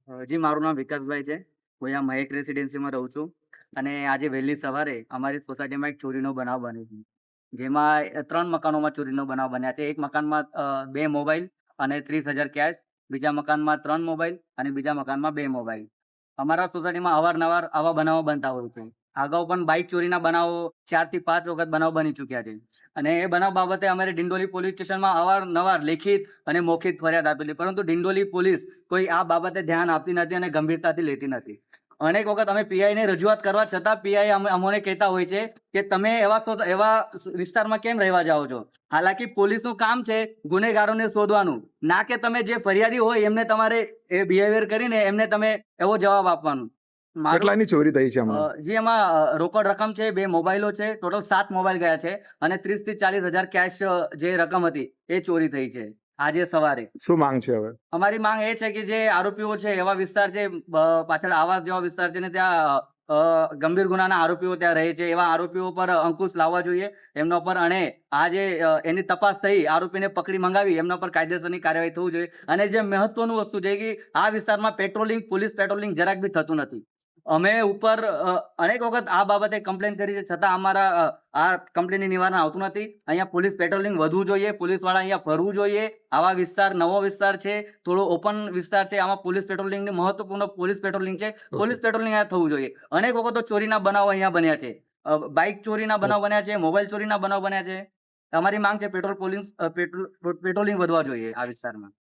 જી, મારું નામ વિકાસભાઈ છે. હું અહીંયા મહેક રેસિડેન્સીમાં રહું છું અને આજે વહેલી સવારે અમારી સોસાયટીમાં એક ચોરીનો બનાવ બન્યો છે. જેમાં 3 મકાનોમાં ચોરીનો બનાવ બન્યા છે. એક મકાનમાં 2 મોબાઈલ અને 30,000 કેશ, બીજા મકાનમાં 3 મોબાઈલ અને બીજા મકાનમાં 2 મોબાઈલ. અમારા સોસાયટીમાં અવારનવાર આવા બનાવો બનતા હોય છે. અગાઉ પણ બાઈક ચોરીના બનાવો 4 થી 5 વખત બનાવ બની ચૂક્યા છે અને એ બનાવ બાબતે અમારે ડિંડોલી પોલીસ સ્ટેશનમાં અવારનવાર લેખિત અને મૌખિક ફરિયાદ આપેલી, પરંતુ ડિંડોલી પોલીસ કોઈ આ બાબતે ધ્યાન આપતી નથી અને ગંભીરતાથી લેતી નથી. અનેક વખત અમે પીઆઈને રજૂઆત કરવા છતાં પીઆઈ અમોને કહેતા હોય છે કે તમે એવા વિસ્તારમાં કેમ રહેવા જાઓ છો? હાલાકી પોલીસનું કામ છે ગુનેગારોને શોધવાનું, ના કે તમે જે ફરિયાદી હોય એમને તમારે એ બિહેવિયર કરીને એમને તમે એવો જવાબ આપવાનો. મારું કેટલાની ચોરી થઈ છે હમણાં? જી, એમાં રોકડ રકમ છે, 2 મોબાઈલો છે, ટોટલ 7 મોબાઈલ ગયા છે અને 30,000 થી 40,000 કેશ જે રકમ હતી એ ચોરી થઈ છે આજે સવારે. શું માંગ છે હવે? અમારી માંગ એ છે કે જે આરોપીઓ છે એવા વિસ્તાર છે, પાછળ આવાસ જેવા વિસ્તાર છે ને ત્યાં ગંભીર ગુનાના આરોપીઓ ત્યાં રહે છે, એવા આરોપીઓ પર અંકુશ લાવવા જોઈએ એમના પર, અને આ જે એની તપાસ થઈ આરોપીને પકડી મંગાવી એમના પર કાયદેસરની કાર્યવાહી થવું જોઈએ. અને જે મહત્વનું વસ્તુ છે કે આ વિસ્તારમાં પોલીસ પેટ્રોલિંગ જરાક બી થતું નથી. અમે ઉપર અનેક વખત આ બાબતે કમ્પ્લેન કરી છે છતાં અમારા આ કમ્પ્લેનની નિવારણ આવતું નથી. અહીંયા પોલીસ પેટ્રોલિંગ વધવું જોઈએ, પોલીસવાળા અહીંયા ફરવું જોઈએ. આવા વિસ્તાર નવો વિસ્તાર છે, થોડો ઓપન વિસ્તાર છે, આમાં પોલીસ પેટ્રોલિંગની મહત્વપૂર્ણ પોલીસ પેટ્રોલિંગ છે. પોલીસ પેટ્રોલિંગ અહીંયા થવું જોઈએ. અનેક વખત તો ચોરીના બનાવો અહીંયા બન્યા છે, બાઈક ચોરીના બનાવ બન્યા છે, મોબાઈલ ચોરીના બનાવ બન્યા છે. અમારી માંગ છે પેટ્રોલિંગ વધવા જોઈએ આ વિસ્તારમાં.